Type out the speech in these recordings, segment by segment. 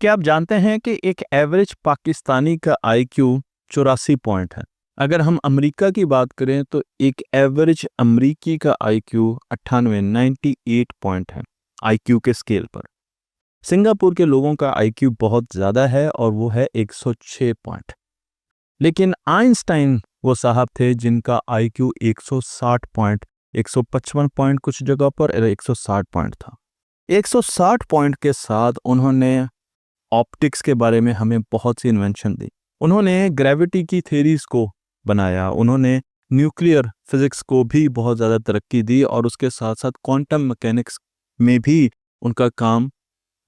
क्या आप जानते हैं कि एक एवरेज पाकिस्तानी का आईक्यू 84 पॉइंट है। अगर हम अमेरिका की बात करें तो एक एवरेज अमेरिकी का आईक्यू 98 पॉइंट है आईक्यू के स्केल पर। सिंगापुर के लोगों का आईक्यू बहुत ज़्यादा है और वो है 106 पॉइंट। लेकिन आइंस्टाइन वो साहब थे जिनका आईक्यू 160 पॉइंट, 155 पॉइंट कुछ जगह पर 160 पॉइंट था। 160 पॉइंट के साथ उन्होंने ऑप्टिक्स के बारे में हमें बहुत सी इन्वेंशन दी। उन्होंने ग्रेविटी की थ्योरीज को बनाया, उन्होंने न्यूक्लियर फिजिक्स को भी बहुत ज़्यादा तरक्की दी और उसके साथ साथ क्वांटम मैकेनिक्स में भी उनका काम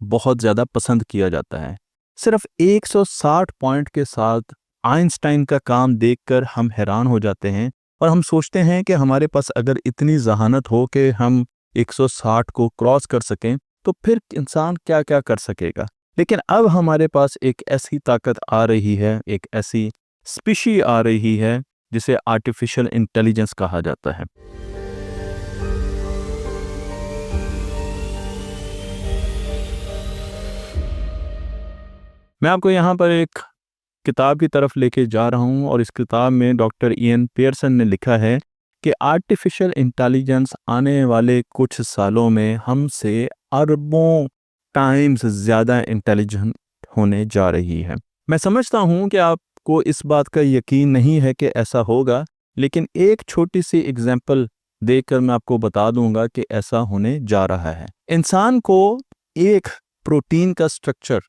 बहुत ज़्यादा पसंद किया जाता है। सिर्फ 160 पॉइंट के साथ आइंस्टाइन का काम देखकर हम हैरान हो जाते हैं और हम सोचते हैं कि हमारे पास अगर इतनी जहानत हो कि हम 160 को क्रॉस कर सकें तो फिर इंसान क्या क्या कर सकेगा। लेकिन अब हमारे पास एक ऐसी ताकत आ रही है, एक ऐसी स्पीशी आ रही है जिसे आर्टिफिशियल इंटेलिजेंस कहा जाता है। मैं आपको यहाँ पर एक किताब की तरफ लेके जा रहा हूँ और इस किताब में डॉक्टर इयन पियर्सन ने लिखा है कि आर्टिफिशियल इंटेलिजेंस आने वाले कुछ सालों में हमसे अरबों टाइम्स ज़्यादा इंटेलिजेंट होने जा रही है। मैं समझता हूँ कि आपको इस बात का यकीन नहीं है कि ऐसा होगा, लेकिन एक छोटी सी एग्जांपल देकर मैं आपको बता दूंगा कि ऐसा होने जा रहा है। इंसान को एक प्रोटीन का स्ट्रक्चर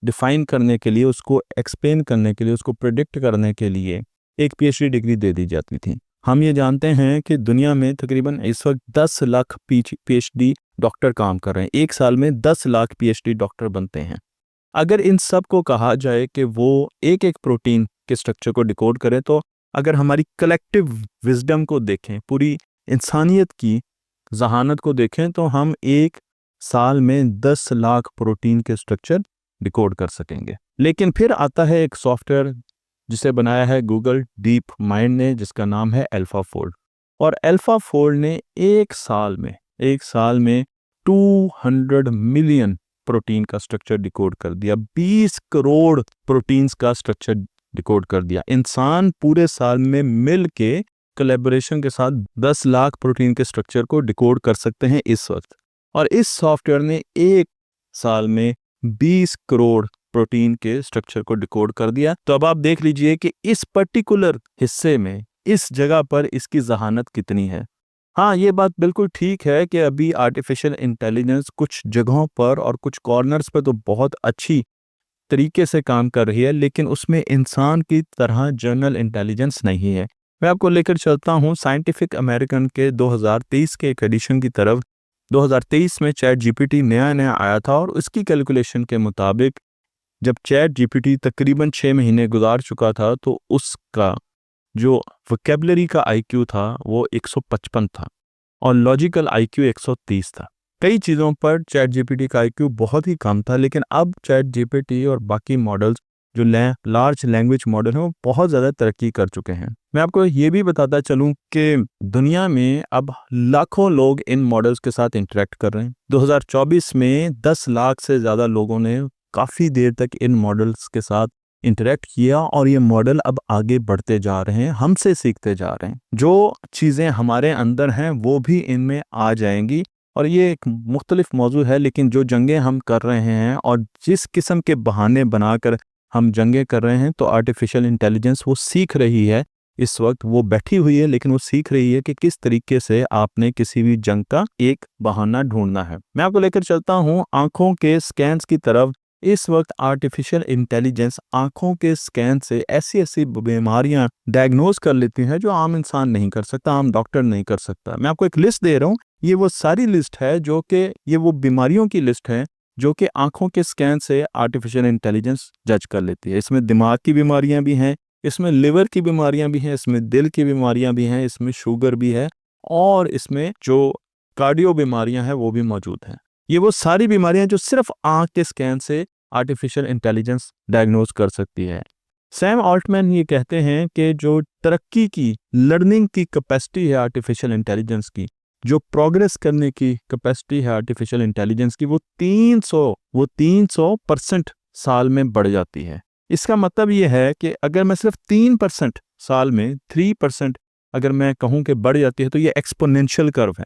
डिफाइन करने के लिए, उसको एक्सप्लेन करने के लिए, उसको प्रेडिक्ट करने के लिए एक पीएचडी डिग्री दे दी जाती थी। हम ये जानते हैं कि दुनिया में तकरीबन इस वक्त 10 लाख पीएचडी डॉक्टर काम कर रहे हैं। एक साल में 10 लाख पीएचडी डॉक्टर बनते हैं। अगर इन सब को कहा जाए कि वो एक एक प्रोटीन के स्ट्रक्चर को डिकोड करें, तो अगर हमारी कलेक्टिव विजडम को देखें, पूरी इंसानियत की जहानत को देखें, तो हम एक साल में 10 लाख प्रोटीन के स्ट्रक्चर डिकोड कर सकेंगे। लेकिन फिर आता है एक सॉफ्टवेयर जिसे बनाया है गूगल डीप माइंड ने, जिसका नाम है अल्फाफोल्ड। और अल्फाफोल्ड ने एक साल में 200 मिलियन प्रोटीन का स्ट्रक्चर डिकोड कर दिया। 20 करोड़ प्रोटीन्स का स्ट्रक्चर डिकोड कर दिया। इंसान पूरे साल में मिल के कोलैबोरेशन के साथ 10 लाख प्रोटीन के स्ट्रक्चर को डिकोड कर सकते हैं इस वक्त। और इस सॉफ्टवेयर ने एक साल में 20 करोड़ प्रोटीन के स्ट्रक्चर को डिकोड कर दिया। तो अब आप देख लीजिए कि इस पर्टिकुलर हिस्से में, इस जगह पर इसकी जहानत कितनी है। हाँ, ये बात बिल्कुल ठीक है कि अभी आर्टिफिशियल इंटेलिजेंस कुछ जगहों पर और कुछ कॉर्नर्स पर तो बहुत अच्छी तरीके से काम कर रही है, लेकिन उसमें इंसान की तरह जनरल इंटेलिजेंस नहीं है। मैं आपको लेकर चलता हूँ साइंटिफिक अमेरिकन के 2023 के एक एडिशन की तरफ। 2023 में चैट जीपीटी नया आया था और उसकी कैलकुलेशन के मुताबिक जब चैट जीपीटी तकरीबन 6 महीने गुजार चुका था तो उसका जो वोकैबुलरी का आईक्यू था वो 155 था और लॉजिकल आईक्यू 130 था। कई चीज़ों पर चैट जीपीटी का आईक्यू बहुत ही कम था, लेकिन अब चैट जीपीटी और बाकी मॉडल्स जो लार्ज लैंग्वेज मॉडल हैं वो बहुत ज़्यादा तरक्की कर चुके हैं। मैं आपको ये भी बताता चलूँ कि दुनिया में अब लाखों लोग इन मॉडल्स के साथ इंटरेक्ट कर रहे हैं। 2024 में 10 लाख से ज़्यादा लोगों ने काफ़ी देर तक इन मॉडल्स के साथ इंटरेक्ट किया और ये मॉडल अब आगे बढ़ते जा रहे हैं, हमसे सीखते जा रहे हैं। जो चीज़ें हमारे अंदर हैं वो भी इनमें आ जाएंगी। और ये एक मुख्तलिफ मौजू है, लेकिन जो जंगें हम कर रहे हैं और जिस किस्म के बहाने बनाकर हम जंगें कर रहे हैं, तो आर्टिफिशियल इंटेलिजेंस वो सीख रही है। इस वक्त वो बैठी हुई है, लेकिन वो सीख रही है कि किस तरीके से आपने किसी भी जंग का एक बहाना ढूंढना है। मैं आपको लेकर चलता हूँ आंखों के स्कैन्स की तरफ। इस वक्त आर्टिफिशियल इंटेलिजेंस आंखों के स्कैन से ऐसी बीमारियां डायग्नोज कर लेती हैं जो आम इंसान नहीं कर सकता, आम डॉक्टर नहीं कर सकता। मैं आपको एक लिस्ट दे रहा हूँ, ये वो सारी लिस्ट है जो कि ये वो बीमारियों की लिस्ट है जो कि आंखों के स्कैन से आर्टिफिशियल इंटेलिजेंस जज कर लेती है। इसमें दिमाग की बीमारियां भी हैं, इसमें लिवर की बीमारियां भी हैं, इसमें दिल की बीमारियां भी हैं, इसमें शुगर भी है और इसमें जो कार्डियो बीमारियां हैं वो भी मौजूद हैं। ये वो सारी बीमारियां जो सिर्फ आंख के स्कैन से आर्टिफिशियल इंटेलिजेंस डायग्नोज कर सकती है। सैम ऑल्टमैन ये कहते हैं कि जो तरक्की की, लर्निंग की कैपेसिटी है आर्टिफिशियल इंटेलिजेंस की, जो प्रोग्रेस करने की कैपेसिटी है आर्टिफिशियल इंटेलिजेंस की, वो 300% साल में बढ़ जाती है। इसका मतलब ये है कि अगर मैं सिर्फ 3% साल में 3% अगर मैं कहूँ कि बढ़ जाती है तो ये एक्सपोनेंशियल कर्व है,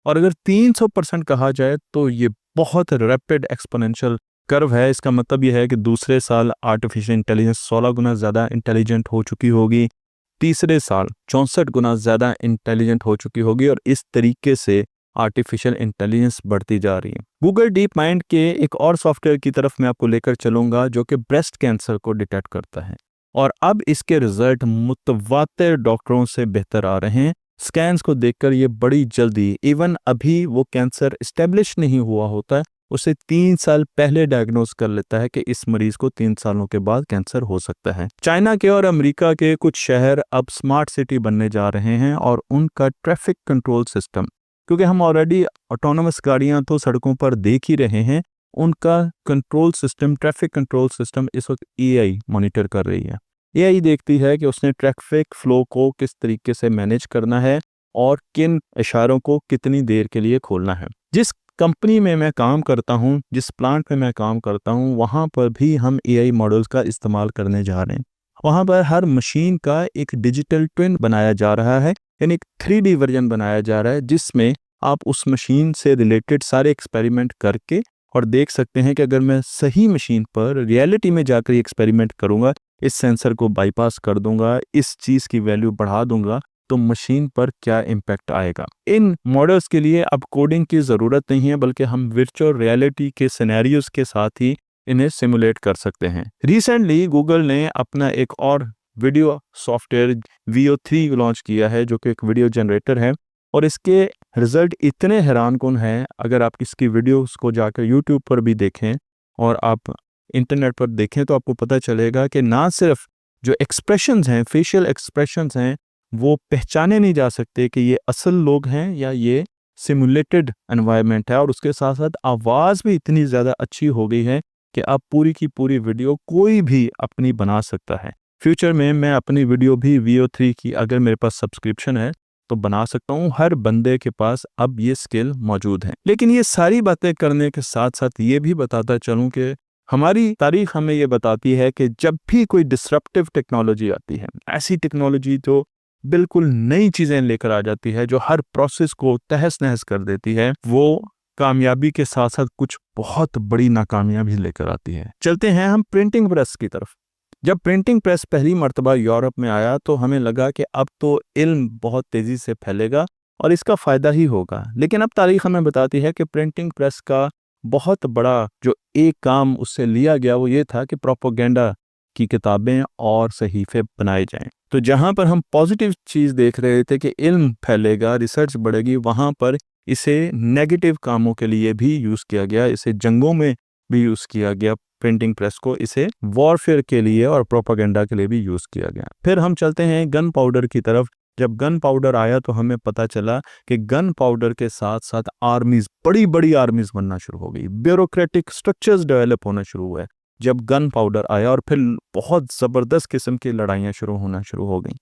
और अगर 300% कहा जाए तो ये बहुत रैपिड एक्सपोनेंशियल कर्व है। इसका मतलब ये है कि दूसरे साल आर्टिफिशियल इंटेलिजेंस 16 गुना ज़्यादा इंटेलिजेंट हो चुकी होगी, तीसरे साल 64 गुना ज़्यादा इंटेलिजेंट हो चुकी होगी, और इस तरीके से आर्टिफिशियल इंटेलिजेंस बढ़ती जा रही है। गूगल डीप माइंड के एक और सॉफ्टवेयर की तरफ मैं आपको लेकर चलूंगा जो कि ब्रेस्ट कैंसर को डिटेक्ट करता है, और अब इसके रिजल्ट मुतवातिर डॉक्टरों से बेहतर आ रहे हैं। स्कैन्स को देखकर ये बड़ी जल्दी, इवन अभी वो कैंसर इस्टेब्लिश नहीं हुआ होता है, उसे 3 साल पहले डायग्नोज कर लेता है कि इस मरीज को 3 सालों के बाद कैंसर हो सकता है। चाइना के और अमेरिका के कुछ शहर अब स्मार्ट सिटी बनने जा रहे हैं, और उनका ट्रैफिक कंट्रोल सिस्टम, क्योंकि हम ऑलरेडी ऑटोनोमस गाड़ियां तो सड़कों पर देख ही रहे हैं, उनका control system, traffic control system इस वक्त एआई मॉनिटर कर रही है। एआई देखती है कि उसने ट्रैफिक फ्लो को किस तरीके से मैनेज करना है और किन इशारों को कितनी देर के लिए खोलना है। जिस कंपनी में मैं काम करता हूं, जिस प्लांट में मैं काम करता हूं, वहां पर भी हम एआई मॉडल्स का इस्तेमाल करने जा रहे हैं। वहां पर हर मशीन का एक डिजिटल ट्विन बनाया जा रहा है, यानी एक 3D वर्जन बनाया जा रहा है, जिसमें आप उस मशीन से रिलेटेड सारे एक्सपेरिमेंट करके और देख सकते हैं कि अगर मैं सही मशीन पर रियलिटी में जाकर एक्सपेरिमेंट करूंगा, इस सेंसर को बाईपास कर दूंगा, इस चीज़ की वैल्यू बढ़ा दूंगा, तो मशीन पर क्या इम्पैक्ट आएगा। इन मॉडल्स के लिए अब कोडिंग की ज़रूरत नहीं है, बल्कि हम वर्चुअल रियलिटी के सिनेरियोज के साथ ही इन्हें सिमुलेट कर सकते हैं। रिसेंटली गूगल ने अपना एक और वीडियो सॉफ्टवेयर VO3 लॉन्च किया है, जो कि एक वीडियो जनरेटर है, और इसके रिजल्ट इतने हैरानकुन हैं। अगर आप इसकी वीडियोस को जाकर यूट्यूब पर भी देखें और आप इंटरनेट पर देखें तो आपको पता चलेगा कि ना सिर्फ जो एक्सप्रेशंस हैं, फेशियल एक्सप्रेशंस हैं, वो पहचाने नहीं जा सकते कि ये असल लोग हैं या ये सिमुलेटेड एनवायरनमेंट है, और उसके साथ साथ आवाज़ भी इतनी ज़्यादा अच्छी हो गई है कि आप पूरी की पूरी वीडियो कोई भी अपनी बना सकता है। फ्यूचर में मैं अपनी वीडियो भी VO3 की, अगर मेरे पास सब्सक्रिप्शन है तो बना सकता हूँ। हर बंदे के पास अब ये स्किल मौजूद है। लेकिन ये सारी बातें करने के साथ साथ ये भी बताता चलूँ कि हमारी तारीख हमें ये बताती है कि जब भी कोई डिसरप्टिव टेक्नोलॉजी आती है, ऐसी टेक्नोलॉजी जो बिल्कुल नई चीज़ें लेकर आ जाती है, जो हर प्रोसेस को तहस नहस कर देती है, वो कामयाबी के साथ साथ कुछ बहुत बड़ी नाकामयाबी लेकर आती है। चलते हैं हम प्रिंटिंग प्रेस की तरफ। जब प्रिंटिंग प्रेस पहली मर्तबा यूरोप में आया तो हमें लगा कि अब तो इल्म बहुत तेज़ी से फैलेगा और इसका फ़ायदा ही होगा। लेकिन अब तारीख़ हमें बताती है कि प्रिंटिंग प्रेस का बहुत बड़ा जो एक काम उससे लिया गया वो ये था कि प्रोपेगेंडा की किताबें और सहीफ़े बनाए जाएं। तो जहाँ पर हम पॉजिटिव चीज़ देख रहे थे कि इल्म फैलेगा, रिसर्च बढ़ेगी, वहाँ पर इसे नेगेटिव कामों के लिए भी यूज़ किया गया, इसे जंगों में भी यूज़ किया गया। प्रिंटिंग प्रेस को इसे वॉरफेयर के लिए और प्रोपेगेंडा के लिए भी यूज़ किया गया। फिर हम चलते हैं गन पाउडर की तरफ। जब गन पाउडर आया तो हमें पता चला कि गन पाउडर के साथ साथ आर्मीज़, बड़ी बड़ी आर्मीज़ बनना शुरू हो गई, ब्यूरोक्रेटिक स्ट्रक्चर्स डेवलप होना शुरू हुए जब गन पाउडर आया, और फिर बहुत ज़बरदस्त किस्म की लड़ाइयाँ होना शुरू हो गई।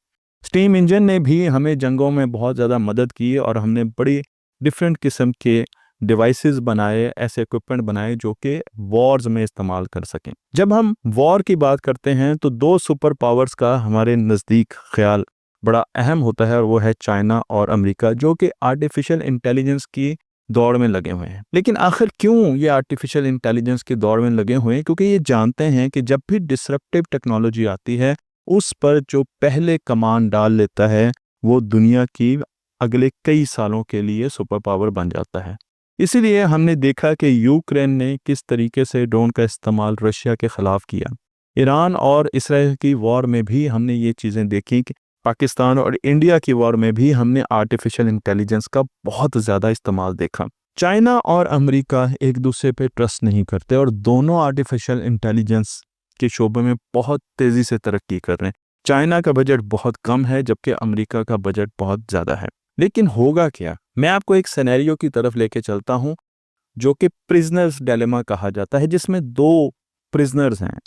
स्टीम इंजन ने भी हमें जंगों में बहुत ज़्यादा मदद की, और हमने बड़ी डिफरेंट किस्म के डिवाइसेस बनाए, ऐसे इक्विपमेंट बनाए जो कि वॉर्स में इस्तेमाल कर सकें। जब हम वॉर की बात करते हैं तो दो सुपर पावर्स का हमारे नज़दीक ख्याल बड़ा अहम होता है, और वो है चाइना और अमेरिका, जो कि आर्टिफिशियल इंटेलिजेंस की दौड़ में लगे हुए हैं। लेकिन आखिर क्यों ये आर्टिफिशियल इंटेलिजेंस की दौड़ में लगे हुए हैं? क्योंकि ये जानते हैं कि जब भी डिसरप्टिव टेक्नोलॉजी आती है, उस पर जो पहले कमान डाल लेता है वो दुनिया की अगले कई सालों के लिए सुपर पावर बन जाता है। इसीलिए हमने देखा कि यूक्रेन ने किस तरीके से ड्रोन का इस्तेमाल रशिया के ख़िलाफ़ किया। ईरान और इसराइल की वॉर में भी हमने ये चीज़ें देखी कि पाकिस्तान और इंडिया की वॉर में भी हमने आर्टिफिशियल इंटेलिजेंस का बहुत ज़्यादा इस्तेमाल देखा। चाइना और अमेरिका एक दूसरे पे ट्रस्ट नहीं करते, और दोनों आर्टिफिशियल इंटेलिजेंस के शोबे में बहुत तेज़ी से तरक्की कर रहे हैं। चाइना का बजट बहुत कम है, जबकि अमेरिका का बजट बहुत ज़्यादा है। लेकिन होगा क्या? मैं आपको एक सिनेरियो की तरफ लेके चलता हूं, जो कि प्रिजनर्स डायलेमा कहा जाता है, जिसमें दो प्रिजनर्स हैं,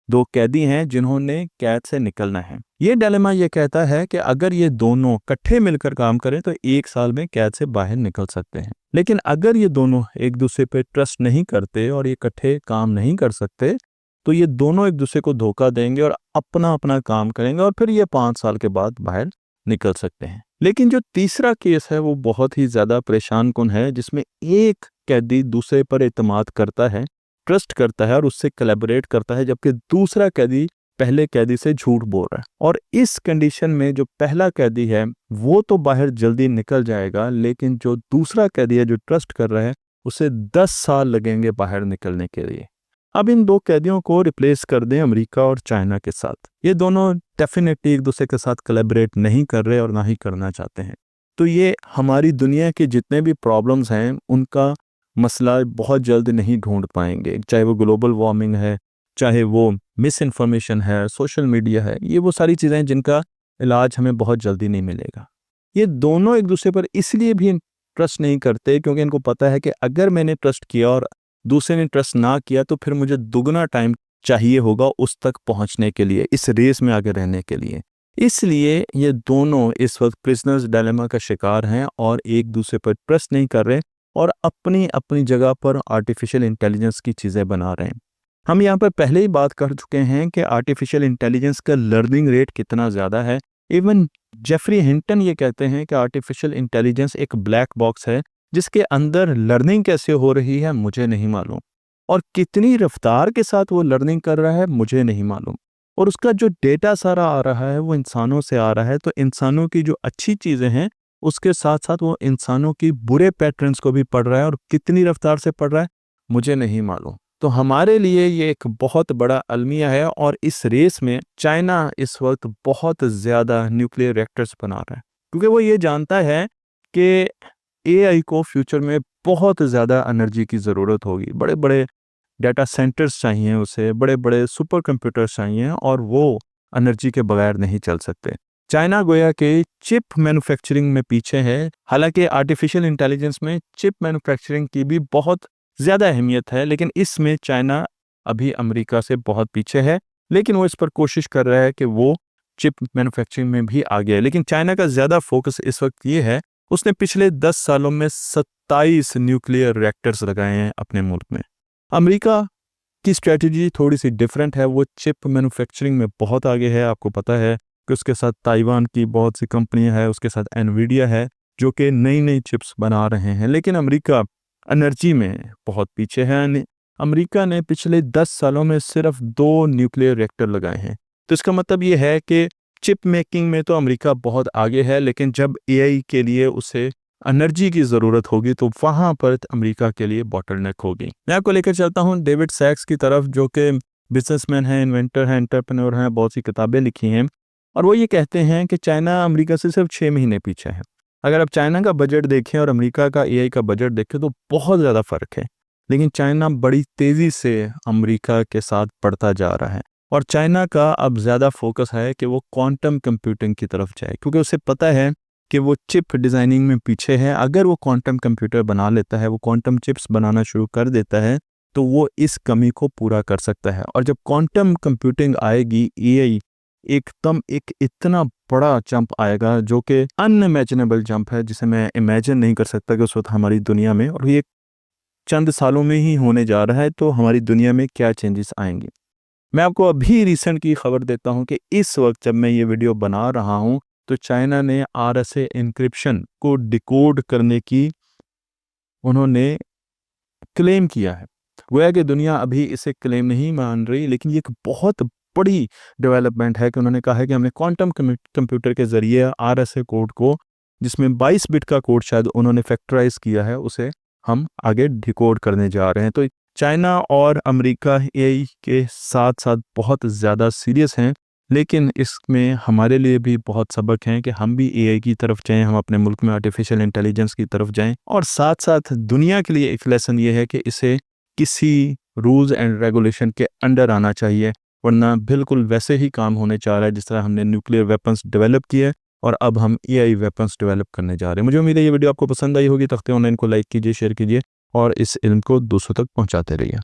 दो कैदी हैं जिन्होंने कैद से निकलना है। ये डायलेमा ये कहता है कि अगर ये दोनों इकट्ठे मिलकर काम करें तो 1 साल में कैद से बाहर निकल सकते हैं। लेकिन अगर ये दोनों एक दूसरे पे ट्रस्ट नहीं करते और ये इकट्ठे काम नहीं कर सकते, तो ये दोनों एक दूसरे को धोखा देंगे और अपना अपना काम करेंगे और फिर ये 5 साल के बाद बाहर निकल सकते हैं। लेकिन जो तीसरा केस है वो बहुत ही ज़्यादा परेशान-कुन है, जिसमें एक कैदी दूसरे पर एतमाद करता है, ट्रस्ट करता है और उससे कोलैबोरेट करता है, जबकि दूसरा कैदी पहले कैदी से झूठ बोल रहा है। और इस कंडीशन में जो पहला कैदी है वो तो बाहर जल्दी निकल जाएगा, लेकिन जो दूसरा कैदी है जो ट्रस्ट कर रहा है उसे 10 साल लगेंगे बाहर निकलने के लिए। अब इन दो कैदियों को रिप्लेस कर दें अमेरिका और चाइना के साथ। ये दोनों डेफिनेटली एक दूसरे के साथ कोलैबोरेट नहीं कर रहे और ना ही करना चाहते हैं। तो ये हमारी दुनिया के जितने भी प्रॉब्लम्स हैं उनका मसला बहुत जल्द नहीं ढूंढ पाएंगे, चाहे वो ग्लोबल वार्मिंग है, चाहे वो मिस इन्फॉर्मेशन है, सोशल मीडिया है, ये वो सारी चीज़ें हैं जिनका इलाज हमें बहुत जल्दी नहीं मिलेगा। ये दोनों एक दूसरे पर इसलिए भी ट्रस्ट नहीं करते क्योंकि इनको पता है कि अगर मैंने ट्रस्ट किया और दूसरे ने ट्रस्ट ना किया तो फिर मुझे दुगना टाइम चाहिए होगा उस तक पहुंचने के लिए, इस रेस में आगे रहने के लिए। इसलिए ये दोनों इस वक्त प्रिजनर्स डायलेमा का शिकार हैं और एक दूसरे पर ट्रस्ट नहीं कर रहे और अपनी अपनी जगह पर आर्टिफिशियल इंटेलिजेंस की चीज़ें बना रहे हैं। हम यहाँ पर पहले ही बात कर चुके हैं कि आर्टिफिशियल इंटेलिजेंस का लर्निंग रेट कितना ज़्यादा है। इवन जेफरी हिंटन ये कहते हैं कि आर्टिफिशियल इंटेलिजेंस एक ब्लैक बॉक्स है जिसके अंदर लर्निंग कैसे हो रही है मुझे नहीं मालूम, और कितनी रफ्तार के साथ वो लर्निंग कर रहा है मुझे नहीं मालूम, और उसका जो डेटा सारा आ रहा है वो इंसानों से आ रहा है। तो इंसानों की जो अच्छी चीज़ें हैं उसके साथ साथ वो इंसानों की बुरे पैटर्न्स को भी पढ़ रहा है, और कितनी रफ्तार से पढ़ रहा है मुझे नहीं मालूम। तो हमारे लिए ये एक बहुत बड़ा अलमिया है, और इस रेस में चाइना इस वक्त बहुत ज़्यादा न्यूक्लियर रिएक्टर्स बना रहा है क्योंकि वो ये जानता है कि एआई को फ्यूचर में बहुत ज़्यादा एनर्जी की ज़रूरत होगी। बड़े बड़े डाटा सेंटर्स चाहिए उसे, बड़े बड़े सुपर कंप्यूटर्स चाहिए, और वो एनर्जी के बगैर नहीं चल सकते। चाइना गोया के चिप मैन्युफैक्चरिंग में पीछे है। हालांकि आर्टिफिशियल इंटेलिजेंस में चिप मैन्युफैक्चरिंग की भी बहुत ज़्यादा अहमियत है, लेकिन इसमें चाइना अभी अमेरिका से बहुत पीछे है। लेकिन वो इस पर कोशिश कर रहा है कि वो चिप मैन्युफैक्चरिंग में भी आगे है। लेकिन चाइना का ज़्यादा फोकस इस वक्त ये है, उसने पिछले 10 सालों में 27 न्यूक्लियर रिएक्टर्स लगाए हैं अपने मुल्क में। अमेरिका की स्ट्रेटजी थोड़ी सी डिफरेंट है, वो चिप मैन्युफैक्चरिंग में बहुत आगे है। आपको पता है कि उसके साथ ताइवान की बहुत सी कंपनियां हैं, उसके साथ एनवीडिया है जो कि नई नई चिप्स बना रहे हैं। लेकिन अमेरिका एनर्जी में बहुत पीछे है। अमेरिका ने पिछले 10 सालों में सिर्फ 2 न्यूक्लियर रिएक्टर लगाए हैं। तो इसका मतलब ये है कि चिप मेकिंग में तो अमेरिका बहुत आगे है, लेकिन जब एआई के लिए उसे एनर्जी की ज़रूरत होगी तो वहाँ पर अमेरिका के लिए बॉटलनेक होगी। मैं आपको लेकर चलता हूँ डेविड सैक्स की तरफ, जो कि बिजनेसमैन हैं, इन्वेंटर हैं, एंटरप्रेन्योर हैं, बहुत सी किताबें लिखी हैं, और वो ये कहते हैं कि चाइना अमेरिका से सिर्फ 6 महीने पीछे है। अगर आप चाइना का बजट देखें और अमेरिका का एआई का बजट देखें तो बहुत ज़्यादा फ़र्क है। लेकिन चाइना बड़ी तेज़ी से अमेरिका के साथ बढ़ता जा रहा है, और चाइना का अब ज़्यादा फोकस है कि वो क्वांटम कंप्यूटिंग की तरफ जाए, क्योंकि उसे पता है कि वो चिप डिज़ाइनिंग में पीछे है। अगर वो क्वांटम कंप्यूटर बना लेता है, वो क्वांटम चिप्स बनाना शुरू कर देता है, तो वो इस कमी को पूरा कर सकता है। और जब क्वांटम कंप्यूटिंग आएगी, एआई एकदम एक इतना बड़ा जंप आएगा जो कि अनइमेजिनेबल जंप है, जिसे मैं इमेजिन नहीं कर सकता कि उस वक्त हमारी दुनिया में, और ये चंद सालों में ही होने जा रहा है, तो हमारी दुनिया में क्या चेंजेस आएंगे। मैं आपको अभी रिसेंट की खबर देता हूं कि इस वक्त जब मैं ये वीडियो बना रहा हूं तो चाइना ने आरएसए एन्क्रिप्शन को डिकोड करने की उन्होंने क्लेम किया है। गोया कि दुनिया अभी इसे क्लेम नहीं मान रही, लेकिन ये एक बहुत बड़ी डेवलपमेंट है कि उन्होंने कहा है कि हमने क्वांटम कंप्यूटर के ज़रिए आरएसए कोड को, जिसमें 22 बिट का कोड शायद उन्होंने फैक्टराइज किया है, उसे हम आगे डिकोड करने जा रहे हैं। तो चाइना और अमेरिका एआई के साथ साथ बहुत ज़्यादा सीरियस हैं, लेकिन इसमें हमारे लिए भी बहुत सबक हैं कि हम भी एआई की तरफ जाएं, हम अपने मुल्क में आर्टिफिशियल इंटेलिजेंस की तरफ जाएं, और साथ साथ दुनिया के लिए एक लेसन ये है कि इसे किसी रूल्स एंड रेगुलेशन के अंडर आना चाहिए, वरना बिल्कुल वैसे ही काम होने जा रहा है जिस तरह हमने न्यूक्लियर वेपन्स डेवलप किए और अब हम एआई वेपन्स डेवलप करने जा रहे हैं। मुझे उम्मीद है ये वीडियो आपको पसंद आई होगी। तख्ते ऑनलाइन को लाइक कीजिए, शेयर कीजिए और इस इल्म को दूसरों तक पहुंचाते रहिए।